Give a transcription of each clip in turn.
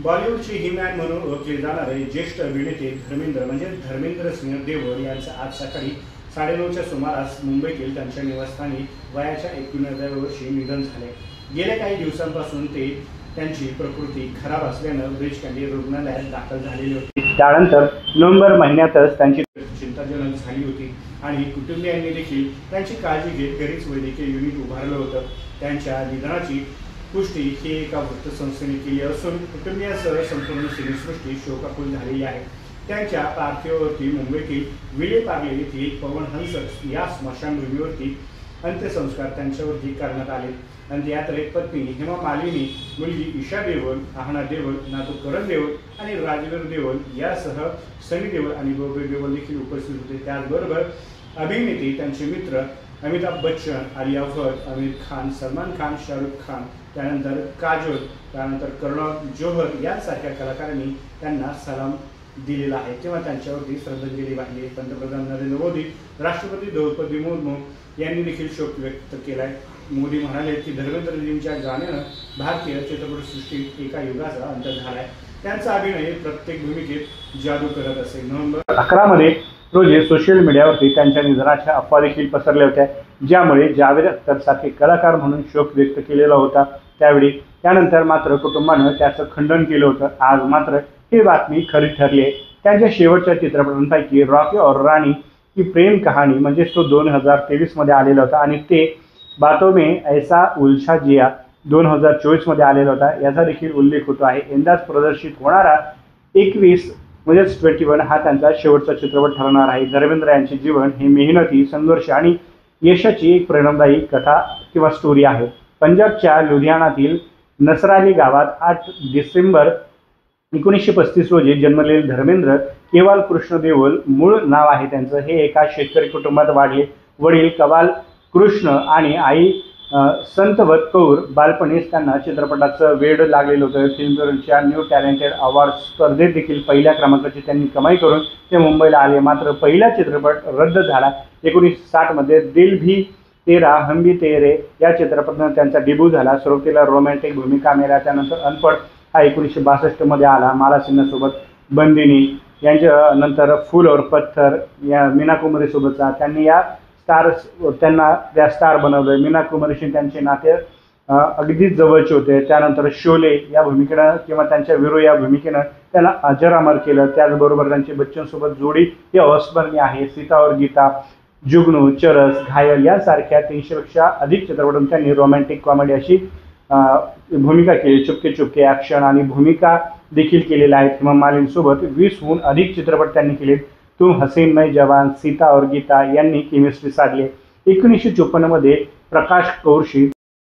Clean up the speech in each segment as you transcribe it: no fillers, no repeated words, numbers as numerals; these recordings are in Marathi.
बॉलिवूडची हिमॅन म्हणून ओळखले जाणारे ज्येष्ठ अभिनेते धर्मेंद्र सिंह देओल यांचं आज सकाळी 9:30च्या सुमारास मुंबईतील त्यांच्या निवासस्थानी वयाच्या 89व्या वर्षी निधन झाले। गेल्या काही दिवसांपासून त्यांची प्रकृती खराब असल्यानं ब्रीच कँडी रुग्णालयात दाखल झालेली होती। त्यानंतर नोव्हेंबर महिन्यातच त्यांची चिंताजनक झाली होती आणि कुटुंबियांनी देखील त्यांची काळजी घेत घरीच वैद्यकीय युनिट उभारलं होतं। त्यांच्या निधनाची पुष्टी ही एका वृत्तसंस्थेने केली असून कुटुंबियांसह संपूर्ण सिनेसृष्टी शोकाकुल झालेली आहे। त्यांच्या पार्थिवावरती मुंबईतील विले पार्ले येथील पवन हंस या स्मशानभूमीवरती अंत्यसंस्कार त्यांच्यावरती करण्यात आले। अंत्ययात्रेत पत्नी हेमा मालिनी, मुलगी ईशा देओल, आहना देओल, नातू करण देओल आणि राजवीर देओल यासह सनी देओल आणि बॉबी देओल देखील उपस्थित होते। त्याचबरोबर अभिनेते, त्यांचे मित्र अमिताभ बच्चन, आलिया भट्ट, आमिर खान, सलमान खान, शाहरुख खान, त्यानंतर काजोल, त्यानंतर कर्नल जोहर यांसारख्या कलाकारांनी त्यांना सलाम दिलेला आहे तेव्हा त्यांच्यावरती श्रद्धांजली वाहिली। पंतप्रधान नरेंद्र मोदी, राष्ट्रपती द्रौपदी मुर्मू यांनी देखील शोक व्यक्त केलाय। मोदी म्हणाले की धर्मेंद्रजींच्या गाण्यानं भारतीय चित्रपटसृष्टीत एका युगाचा अंत झालाय। त्यांचा अभिनय प्रत्येक भूमिकेत जादू करत असे। नोव्हेंबर 11 मध्ये रोजी सोशल मीडियावरती त्यांच्या निधनाच्या अफवा देखील पसरल्या होत्या, ज्यामुळे जावेद अख्तर सारखे कलाकार म्हणून शोक व्यक्त केलेला होता। त्यानंतर मात्र कुटुंबानं त्याचं खंडन केलं होतं। आज मात्र ही बातमी खरी ठरली आहे। त्यांच्या शेवटच्या चित्रपटांपैकी रॉकी और रानी ही प्रेम कहाणी म्हणजे तो 2023 मध्ये आलेला होता आणि ते बातों में ऐसा उलझा जिया 2024 मध्ये आलेला होता, याचा देखील उल्लेख होतो आहे। यंदाच प्रदर्शित होणारा 21 म्हणजेच 21 हा त्यांचा शेवटचा चित्रपट ठरणार आहे। धर्मेंद्र यांचे जीवन हे मेहनती, संघर्ष आणि यशाची एक प्रेरणादायी कथा किंवा स्टोरी आहे। पंजाबच्या लुधियानातील नसराली गावात 8 डिसेंबर 1935 रोजी जन्मलेले धर्मेंद्र केवाल कृष्ण देओल मूळ नाव आहे त्यांचं, हे एका शेतकरी कुटुंबात वाढले। वडील कवाल कृष्ण आणि आई संतवत कौर बालपणीच त्यांना चित्रपटाचं वेड लागलेलं होतं। फिल्मफेअरच्या न्यू टॅलेंटेड अवॉर्ड स्पर्धेत देखील पहिल्या क्रमांकाची त्यांनी कमाई करून ते मुंबईला आले। मात्र पहिला चित्रपट रद्द झाला। 1960 मध्ये दिल भी तेरा हम भी तेरे या चित्रपटानं त्यांचा डेब्यू झाला। सुरुवातीला रोमॅन्टिक भूमिका मिळाल्या, त्यानंतर अनपढ हा 1962 मध्ये आला। माला सिन्हासोबत बंदिनी, यांच्या नंतर फूल और पत्थर या मीना कुमारी सोबतचा त्यांनी त्यांना त्या स्टार बनवलं। मीना कुमारीशी त्यांचे नाते अगदीच जवळचे होते। त्यानंतर शोले या भूमिकेनं किंवा त्यांच्या विरो या भूमिकेनं त्यांना अजरामर केलं। त्याचबरोबर त्यांची बच्चन सोबत जोडी ही अविस्मरणीय आहे। सीता और गीता, जुगनू, चरस, घायल यासारख्या 300 पेक्षा अधिक चित्रपटांत त्यांनी रोमॅन्टिक कॉमेडी अशी भूमिका केली। चुपके चुपके ॲक्शन आणि भूमिका देखील केलेल्या आहेत। हेमा मालिनीसोबत 20हून अधिक चित्रपट त्यांनी केले। तुम हसीन मैं जवान, सीता और गीता यांनी केमिस्ट्री साधली। 1954 मध्ये प्रकाश कौरशी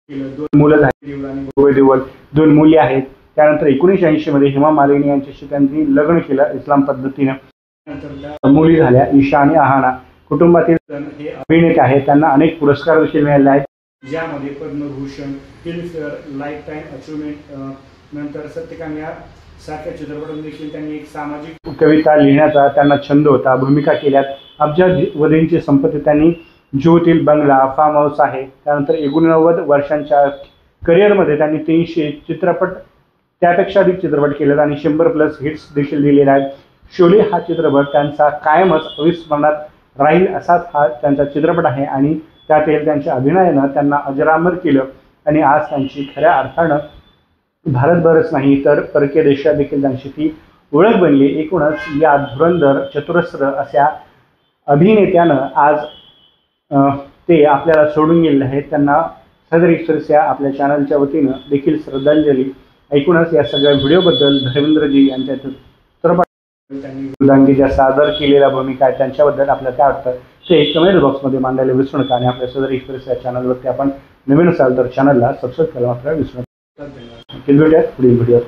2 मुलं झाली, देओल आणि बॉबी देओल 2 मुली आहेत। त्यानंतर 1980 मध्ये हेमा मालिनी यांच्याशी त्यांनी लग्न केलं इस्लाम पद्धतीने। नंतर मुली झाल्या ईशा आणि आहना। कुटुंबातील हे अभिनेते आहेत, त्यांना अनेक पुरस्कार देखील मिळाले आहेत, ज्यामध्ये Padma Bhushan, Filmfare life time achievement, नंतर सत्यकाम या सारख्या चित्रपटांत देखील त्यांनी एक सामाजिक कविता लिहिण्याचा त्यांना छंद होता। भूमिका केल्यात। अब्जावधींची संपत्ती त्यांनी जुहूतील बंगला, फार्म हाऊस आहे। त्यानंतर 89 वर्षांच्या करिअरमध्ये त्यांनी 300 चित्रपट त्यापेक्षा अधिक चित्रपट केलेत आणि 100+ हिट्स देखील दिलेले आहेत। शोले हा चित्रपट त्यांचा कायमच अविस्मरणात राहील असाच हा त्यांचा चित्रपट आहे आणि त्यातील त्यांच्या अभिनयानं त्यांना अजरामर केलं आणि आज त्यांची खऱ्या अर्थानं भारतभरच नाही तर परकीय देशात देखील त्यांची ती ओळख बनली। एकूणच या धुरंधर चतुरस्र अशा अभिनेत्यानं आज ते आपल्याला सोडून गेलेले आहेत। त्यांना सदर एक्सप्रेसच्या आपल्या चॅनलच्या वतीनं देखील श्रद्धांजली। एकूणच या सगळ्या व्हिडिओबद्दल धर्मेंद्रजी यांच्या चित्रपट त्यांनी वृद्धांगी ज्या सादर केलेल्या भूमिका आहेत त्यांच्याबद्दल आपल्याला काय वाटतं ते कमेंट बॉक्समध्ये मांडायला विसरू नका आणि आपल्या सदर एक्सप्रेस या चॅनलवरती आपण नवीन असाल तर चॅनलला सबस्क्राईब करायला मात्र विसरू नका। धन्यवाद। पुढील व्हिडिओ